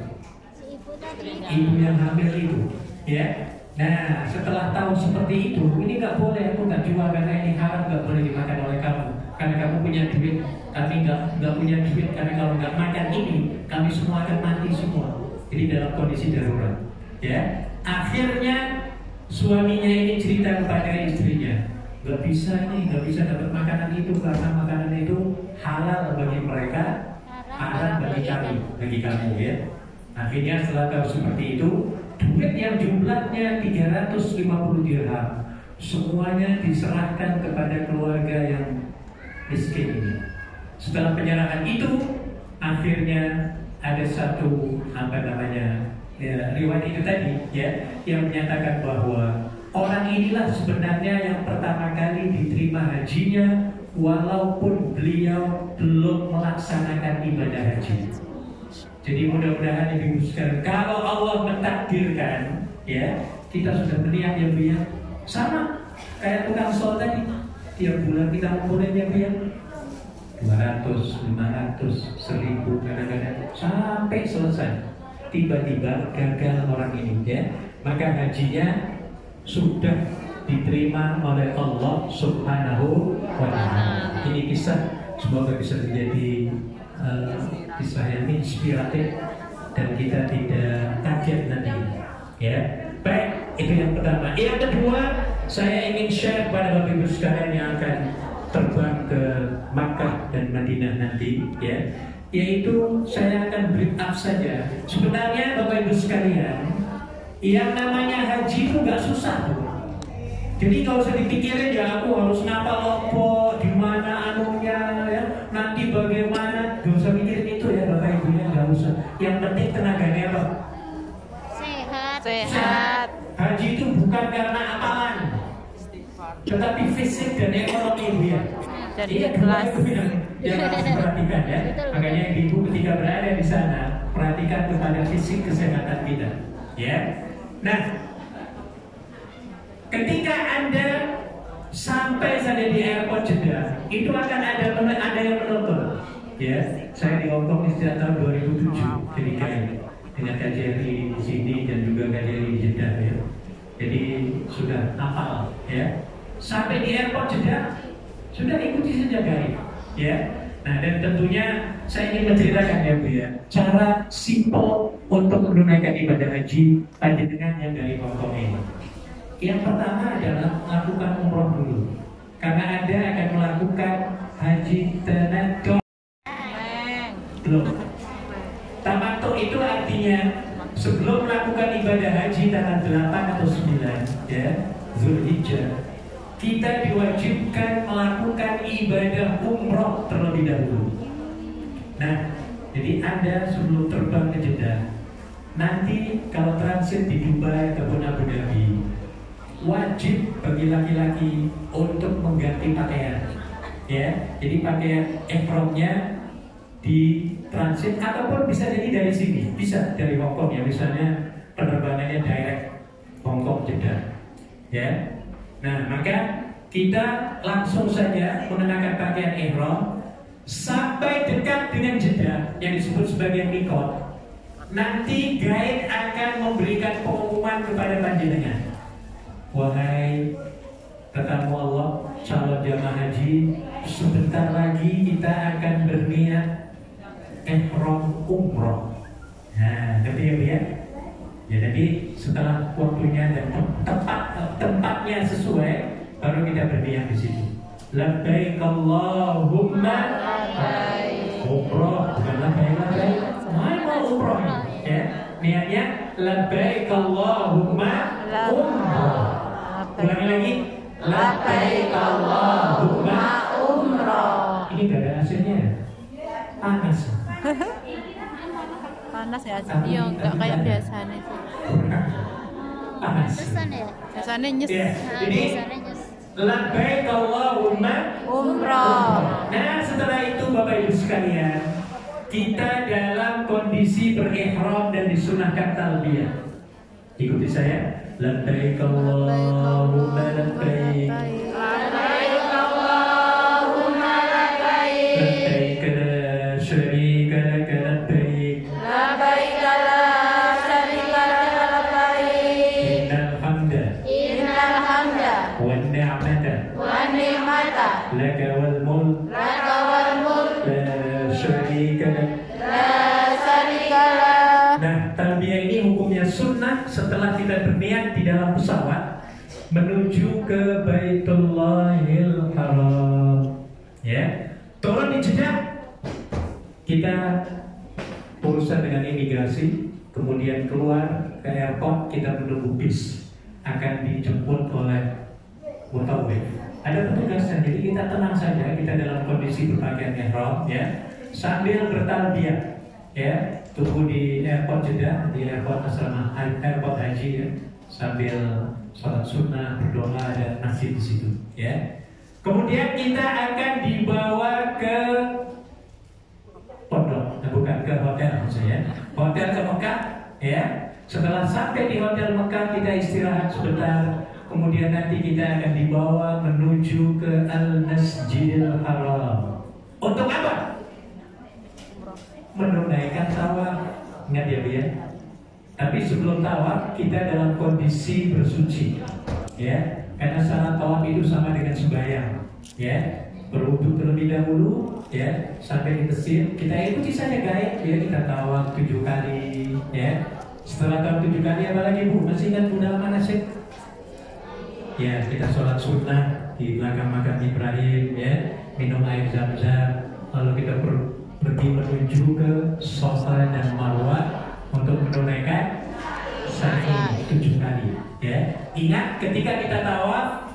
Ibu yang hamil itu ya. Nah setelah tahu seperti itu, ini nggak boleh, aku nggak jual karena ini haram, nggak boleh dimakan oleh kamu karena kamu punya duit, kami nggak punya duit, karena kalau nggak makan ini kami semua akan mati semua. Jadi dalam kondisi darurat ya. Akhirnya suaminya ini cerita kepada istrinya, nggak bisa dapat makanan itu karena makanan itu halal bagi mereka, haram bagi kami, bagi kamu ya. Akhirnya setelah tahu seperti itu, duit yang jumlahnya 350 dirham semuanya diserahkan kepada keluarga yang miskin ini. Setelah penyerahan itu, akhirnya ada satu riwayat itu tadi ya, yang menyatakan bahwa orang inilah sebenarnya yang pertama kali diterima hajinya walaupun beliau belum melaksanakan ibadah haji. Jadi mudah-mudahan Ibu sekalian, kalau Allah mentakdirkan ya, kita sudah berniat ya Bu ya, sama kayak tukang sol tadi, tiap bulan kita ngumpulin ya Bu ya, 200, 500, 1000 kadang-kadang sampai selesai. Tiba-tiba gagal orang ini ya, maka hajinya sudah diterima oleh Allah Subhanahu wa Ta'ala. Ini kisah semoga bisa menjadi kisah yang inspiratif dan kita tidak kaget nanti ya. Baik, itu yang pertama. Yang kedua, saya ingin share kepada Bapak Ibu sekalian yang akan terbang ke Makkah dan Madinah nanti ya, yaitu saya akan brief up saja. Sebenarnya Bapak Ibu sekalian, yang namanya haji itu nggak susah tuh. Jadi nggak usah dipikirin ya, aku harus ngapal lopo di mana anunya ya, nanti bagaimana, nggak usah mikirin itu ya Bapak Ibu ya, nggak usah. Yang penting tenaganya apa? Sehat. Haji itu bukan karena amalan, tetapi fisik dan ekonomi Ibu ya. Jadi kelas yang harus diperhatikan ya. Makanya Ibu ketika berada di sana, perhatikan kepada fisik kesehatan kita ya. Nah, ketika Anda sampai saja di airport Jeddah, itu akan ada yang menonton. Ya, saya di Hongkong sejak tahun 2007 jadi guide dengan KJRI di sini dan juga KJRI di Jeddah ya. Jadi sudah hafal ya. Sampai di airport Jeddah sudah ikuti saja guide ya. Nah, dan tentunya saya ingin menceritakan ya Bu ya, cara simple untuk menunaikan ibadah haji panjenengan yang dari Hongkong ini. Yang pertama adalah melakukan umroh dulu, karena Anda akan melakukan haji tamattu. Belum. Tamattu itu artinya sebelum melakukan ibadah haji tanggal 8 atau 9 ya, Zulhijjah, kita diwajibkan melakukan ibadah umroh terlebih dahulu. Nah, jadi Anda sebelum terbang ke Jeddah, nanti kalau transit di Dubai ataupun Abu Dhabi, wajib bagi laki-laki untuk mengganti pakaian ya. Jadi pakaian ihramnya di transit ataupun bisa jadi dari sini, bisa dari Hongkong ya, misalnya penerbangannya direct Hongkong Jeddah ya. Nah, maka kita langsung saja mengenakan pakaian ihram sampai dekat dengan Jeddah yang disebut sebagai mikot. Nanti guide akan memberikan pengumuman kepada panjenengan, wahai tetamu Allah, calon jamaah haji, sebentar lagi kita akan berniat ihram umroh. Nah, ngerti ya Bu ya? Ya, jadi setelah waktunya dan tempatnya sesuai, baru kita berniat di situ. Labbaik Allahumma labbaik. Umroh, bukan labbaik. Mau umroh ya. Niatnya labbaik Allahumma umroh. Ulangi lagi. Labbaik Allahumma umroh. Ini gak ada AC-nya. Panas. Panas ya, iya nggak kayak biasanya sih. Panas. Biasanya nyes. Jadi labbaik Allahumma umroh. Nah, setelah itu Bapak Ibu sekalian, kita dalam kondisi berihram dan disunahkan talbiyah. Ikuti saya. Labbaik Allahumma labbaik. Labbaik Allahumma labbaik. Labbaik la syarika lak labbaik. Labbaik la syarika lak labbaik. Innal hamda wan ni'mata laka wal mulk la syarika lak. Nah, talbiyah ini hukumnya sunnah setelah kita berniat di dalam pesawat menuju ke Baitullahil Haram. Ya, turun di Jeddah, kita urusan dengan imigrasi, kemudian keluar ke airport, kita menunggu bis akan dijemput oleh mutawif. Ada petugasnya, jadi kita tenang saja, kita dalam kondisi berpakaian ihram ya, sambil bertalbiyah ya, tunggu di airport Jeddah, di airport asrama, airport haji ya, sambil sholat sunnah, berdoa, ada masjid di situ ya. Kemudian kita akan dibawa ke pondok, bukan ke hotel maksudnya, hotel ke Mekah ya. Setelah sampai di hotel Mekah, kita istirahat sebentar. Kemudian nanti kita akan dibawa menuju ke Al-Masjidil Haram. Untuk apa? Menunaikan tawaf. Ingat ya Bu ya. Tapi sebelum tawaf kita dalam kondisi bersuci, ya. Karena salat tawaf itu sama dengan sembahyang, ya. Berwudu terlebih dahulu, ya. Sampai di Mesir kita ikuti saja gaib, ya. Kita tawaf 7 kali, ya. Setelah tawaf 7 kali apa lagi Bu? Masih ingat Bu dalam manasik? Ya, kita sholat sunnah di belakang makam Ibrahim, ya, minum air zam-zam, lalu kita pergi menuju ke Safa dan Marwah untuk menunaikan sa'i 7 kali, ya. Ingat, ketika kita tawaf,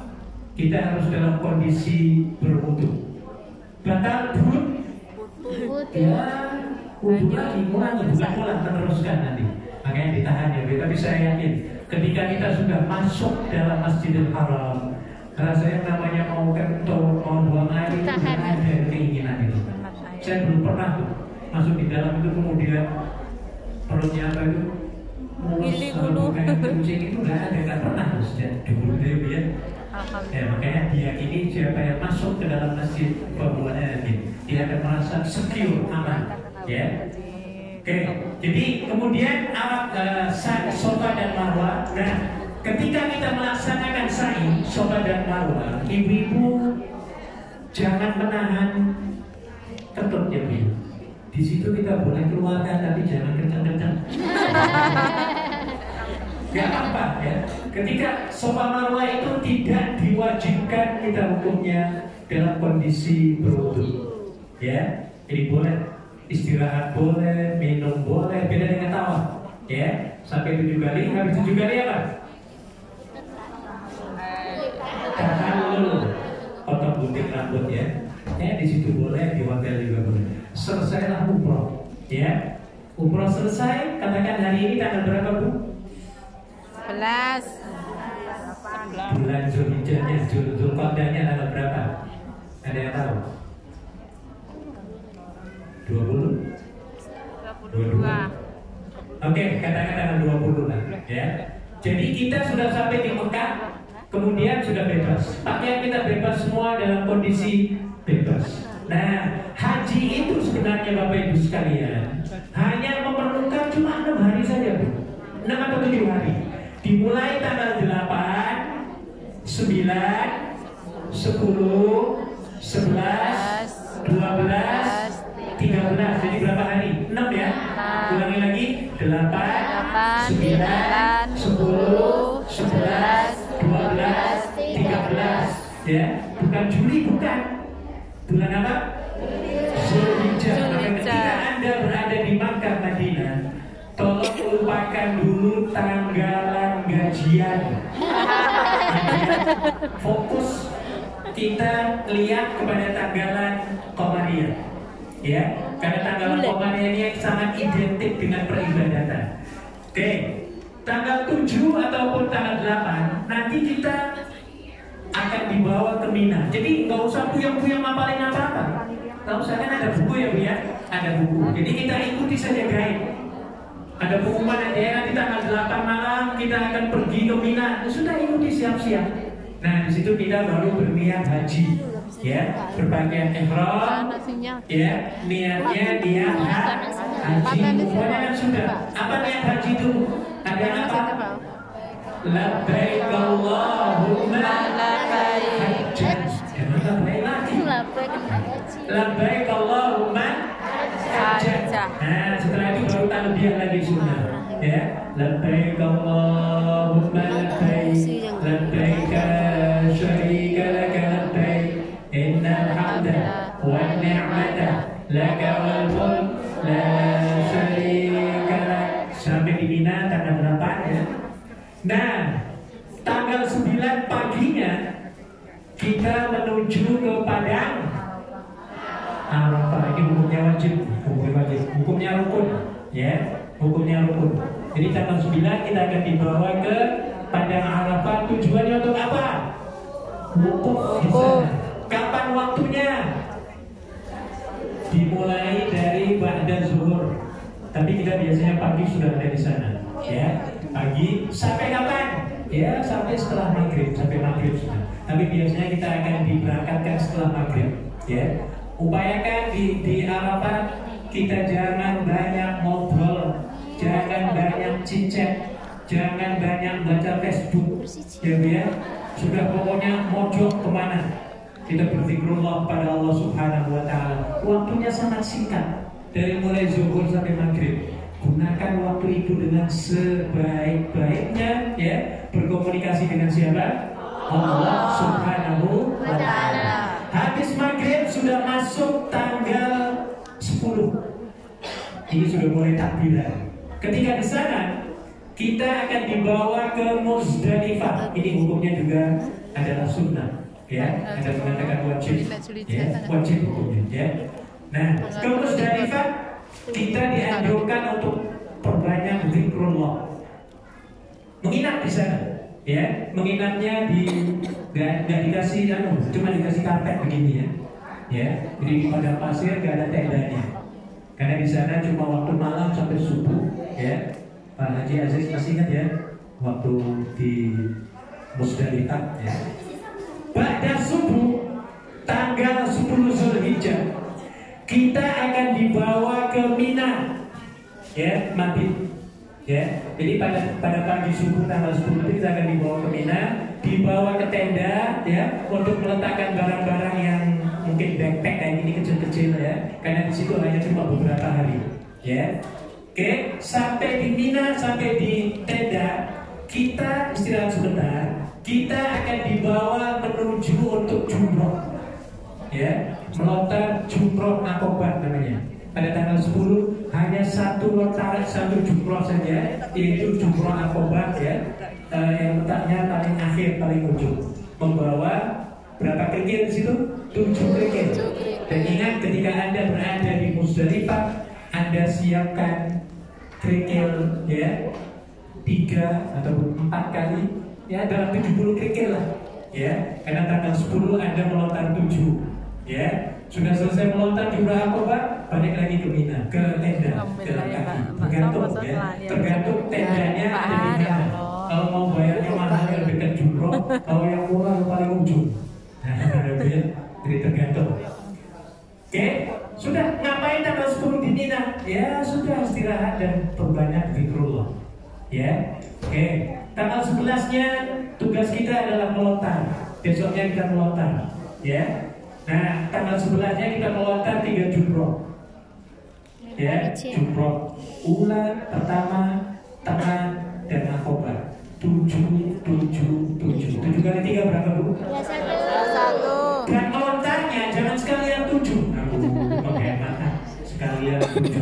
kita harus dalam kondisi berwudu. Batal ya, wudu lagi, bukan meneruskan nanti. Makanya ditahan ya, tapi saya yakin ketika kita sudah masuk dalam Masjidil Haram, rasanya namanya mau kentut, mau buang air, tidak ada keinginan itu. Saya belum pernah tuh masuk di dalam itu kemudian perutnya apa itu mulus atau kayak kucing itu nggak pernah sejak dulu dulu ya. Ya makanya diyakini siapa yang masuk ke dalam masjid pembuatnya ini dia akan merasa secure, aman, ya. Oke, jadi kemudian Safa dan Marwah. Nah, ketika kita melaksanakan sa'i Safa dan Marwah, ibu-ibu jangan menahan kentut ya Bu. Di situ kita boleh keluarkan tapi jangan kencang-kencang. Gak apa ya. Ketika Safa Marwah itu tidak diwajibkan kita hukumnya dalam kondisi berwudu, ya. Jadi boleh istirahat boleh, minum boleh, beda dengan tawaf, ya. Sampai 7 kali, habis 7 kali apa? Tahallul, potong gunting rambut ya. Ya di situ boleh, di hotel juga boleh. Selesailah umroh, ya. Umroh selesai, katakan hari ini tanggal berapa Bu? 11. Bulan Zulhijjahnya, Zulqa'dahnya tanggal berapa? Ada yang tahu? 22. Oke, katakan tanggal 20 lah, ya. Jadi kita sudah sampai di Mekah, kemudian sudah bebas. Pakaian kita bebas semua dalam kondisi bebas. Nah, haji itu sebenarnya Bapak Ibu sekalian hanya memerlukan cuma 6 hari saja, Bu. 6 atau 7 hari. Dimulai tanggal 8, 9, 10, 11, 12, 13, jadi berapa hari? 6 ya? Ulangi lagi 8, 9, 10, 11, 12, 13, ya. Bukan Juli, bukan. Bulan apa? Zulhijjah. Maka ketika Anda berada di Makkah Madinah, tolong lupakan dulu tanggalan gajian. Fokus kita lihat kepada tanggalan Qamariyah. Ya, karena tanggalan Qamariyah ini sangat identik dengan peribadatan. Oke, tanggal 7 ataupun tanggal 8 nanti kita akan dibawa ke Mina. Jadi nggak usah puyeng-puyeng ngapalin apa-apa. Nggak usah, kan ada buku ya Bu ya, ada buku. Jadi kita ikuti saja guide. Ada pengumuman aja ya, nanti tanggal 8 malam kita akan pergi ke Mina. Sudah ikuti siap-siap. Nah di situ kita baru berniat haji, ya, berpakaian ihram, ya, niatnya niat haji. Pokoknya kan sudah. Apa niat haji itu? Ada apa? Labbaik Allahumma labbaik. Jangan labbaik lagi. Labbaik Allahumma hajjah. Nah setelah itu baru talbiyah lagi sunnah, ya. Labbaik Allahumma labbaik, labbaik syarika laka labbaik, innal hamda wan ni'mata laka wal mulk la syarika lak. Sampai Nah, tanggal 9 paginya kita menuju ke Padang Arafah. Ini hukumnya wajib, hukumnya rukun, ya, hukumnya rukun. Jadi tanggal 9 kita akan dibawa ke Padang Arafah. Tujuannya untuk apa? Wukuf di sana. Kapan waktunya? Dimulai dari ba'da zuhur. Tapi kita biasanya pagi sudah ada di sana, ya. Pagi sampai kapan? Ya, sampai setelah maghrib, sampai maghrib sudah. Tapi biasanya kita akan diberangkatkan setelah maghrib, ya. Upayakan di Arafah kita jangan banyak ngobrol, jangan banyak cicet, jangan banyak baca Facebook, ya. Sudah pokoknya mojok kemana? Kita berzikrullah pada Allah Subhanahu wa Ta'ala. Waktunya sangat singkat, dari mulai zuhur sampai maghrib. Gunakan waktu itu dengan sebaik-baiknya, ya. Berkomunikasi dengan siapa? Allah Subhanahu wa Ta'ala. Habis maghrib sudah masuk tanggal 10. Ini sudah mulai takbiran. Ketika di sana kita akan dibawa ke Muzdalifah. Ini hukumnya juga adalah sunnah, ya. Ada mengatakan wajib, ya, wajib hukumnya, ya. Nah, ke Muzdalifah kita dianjurkan untuk perbanyak zikrullah. Menginap di sana, ya. Menginapnya nggak dikasih cuma dikasih karpet begini, ya. Ya, jadi di padang pasir nggak ada tendanya. Karena di sana cuma waktu malam sampai subuh, ya. Pak Haji Aziz masih ingat, ya, waktu di Muzdalifah, ya. Pada subuh tanggal 10 Zulhijjah kita akan dibawa ke Mina, ya, mabit, ya. Jadi pada pagi subuh tanggal 10 kita akan dibawa ke Mina, dibawa ke tenda, ya, untuk meletakkan barang-barang yang mungkin backpack kayak gini kecil-kecil, ya. Karena di situ hanya cuma beberapa hari, ya. Oke, sampai di Mina, sampai di tenda, kita istirahat sebentar. Kita akan dibawa menuju untuk jumroh, ya, melontar jumroh Aqobah namanya. Pada tanggal 10 hanya satu jumroh saja, yaitu jumroh Aqobah, ya, yang letaknya paling akhir, paling ujung. Membawa berapa kerikil di situ? 7 kerikil. Dan ingat, ketika Anda berada di Muzdalifah, Anda siapkan kerikil, ya, 3 atau 4 kali, ya, dalam 70 kerikil lah, ya. Karena tanggal 10 Anda melontar 7, ya. Sudah selesai melontar di Aqobah, balik lagi ke Mina, ke tenda, jalan kaki. Tergantung, ya, tergantung tendanya ada di mana. Kalau mau bayarnya mahal yang dekat jumroh, kalau yang murah yang paling ujung. Nah, jadi tergantung. Oke, sudah ngapain tanggal 10 di Mina? Ya sudah, istirahat dan perbanyak zikrullah, ya. Oke, tanggal 11-nya tugas kita adalah melontar. Besoknya kita melontar, ya. Nah, tanggal 11-nya kita melontar 3 jumroh, ya. Jumroh ula, pertama, tengah, dan Aqobah. 7 kali 3 berapa, Bu? 1. Dan melontarnya jangan sekalian 7. Aku menghemat, sekalian 7.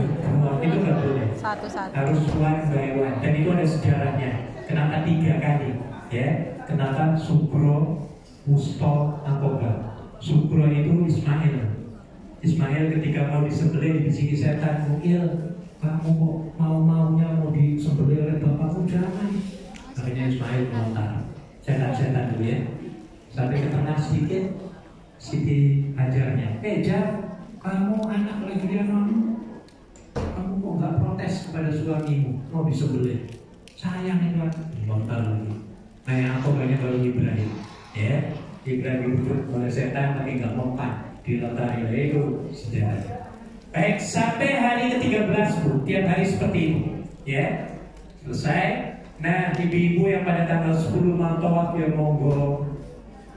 Itu nggak boleh. 1. Harus one by one. Dan itu ada sejarahnya. Kenapa 3 kali? Ya, kenapa Sugro, Wusto, Aqobah? Sugro itu Ismail ketika mau disembelih dibisiki setan, "Mukil, kamu maunya mau disembelih oleh bapakmu, jangan." Makanya Ismail melontar setan-setan dulu, ya. Sampai ke tengah sedikit, Siti Hajarnya, Jar, kamu anak lagi kamu kok nggak protes kepada suamimu mau disembelih? Sayang itu, melontar lagi. Nah, yang aku banyak baru Ibrahim, ya. Ibrahim dibujuk oleh setan tapi nggak mempan, dilontari lagi, itu sejarah. Baik, sampai hari ke-13, Bu, tiap hari seperti itu, ya. Selesai. Nah, ibu-ibu yang pada tanggal 10 mau tawaf, ya monggo.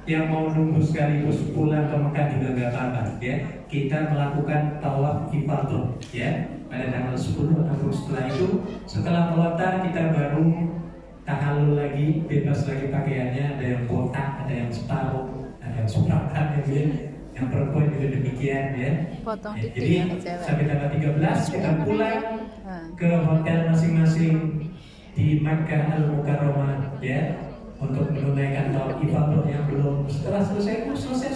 Yang mau nunggu sekaligus pulang ke Mekah juga nggak apa-apa, ya. Kita melakukan tawaf ifadah, ya, pada tanggal 10 ataupun setelah itu. Setelah melontar kita baru tahallul lagi, bebas lagi pakaiannya. Ada yang botak, ada yang separuh, ada yang seperempat, ya. Yang perempuan juga demikian, ya. Ya, jadi sampai tanggal 13 kita pulang ke hotel masing-masing di Makkah Al-Mukarramah setelah selesai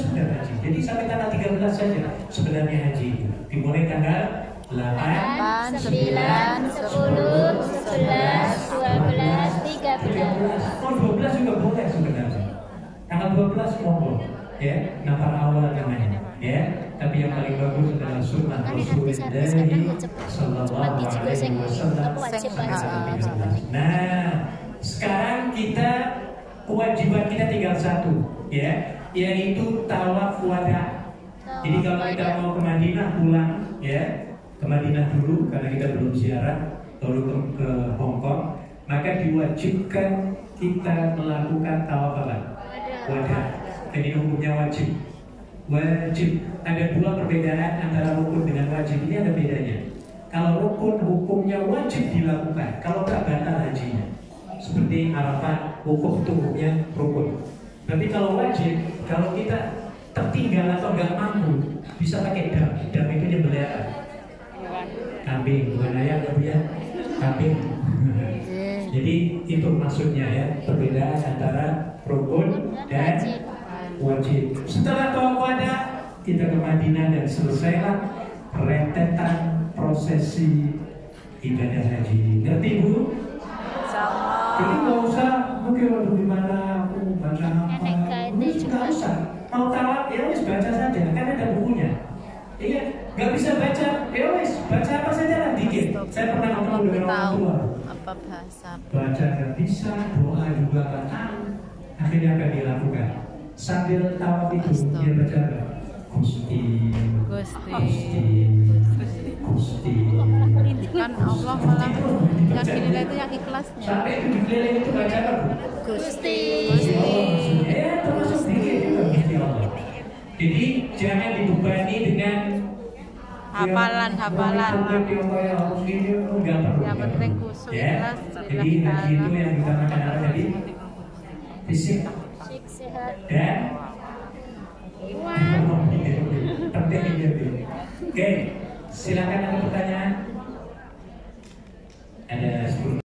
sudah haji. Jadi sampai tanggal 13 saja sebenarnya haji. Dimulai tanggal 8, 9, 10, 11, 12, 13. Oh 12 juga boleh sebenarnya. Tanggal 12 monggo, ya, nafar awal namanya, ya. Tapi yang paling bagus adalah sunnah Rasulullah Sallallahu Alaihi Wasallam. Nah, sekarang kita kewajiban kita tinggal satu, ya, yaitu tawaf wada. Jadi kalau kita mau ke Madinah pulang, ya, ke Madinah dulu karena kita belum ziarah, baru ke Hong Kong, maka diwajibkan kita melakukan tawaf wada. Jadi hukumnya wajib. Ada dua perbedaan antara rukun dengan wajib. Ini ada bedanya. Kalau rukun hukumnya wajib dilakukan, kalau nggak batal hajinya. Seperti Arafah, hukumnya rukun. Tapi kalau wajib, kalau kita tertinggal atau nggak mampu, bisa pakai dam. Dam itu nyembelih apa? Kambing, bukan ayam ya, kambing. Jadi itu maksudnya ya, perbedaan antara rukun dan wajib. Setelah tawaf wada, kita ke Madinah dan selesailah rentetan prosesi ibadah haji. Ngerti Bu? Jadi nggak usah mungkin waktu di mana aku baca apa, nggak usah. Mau tawaf ya wis baca saja, kan ada bukunya. Iya, nggak bisa baca, ya wis baca apa saja lah dikit. Saya pernah ketemu dengan orang tua. Apa bahasa? Baca nggak bisa, doa juga nggak tahu. Akhirnya apa yang dilakukan? Sambil tawaf itu dia baca Gusti, kan Allah malah yang dinilai itu yang ikhlasnya. Sampai itu dikeliling itu baca apa? Gusti. Ya termasuk dikit juga Gusti Allah. Jadi jangan dibebani dengan hafalan. Yang penting khusyuk, ya. ikhlas. Jadi haji itu yang ditamakan apa tadi? Fisik dan Oke, silakan ada pertanyaan. Ada 10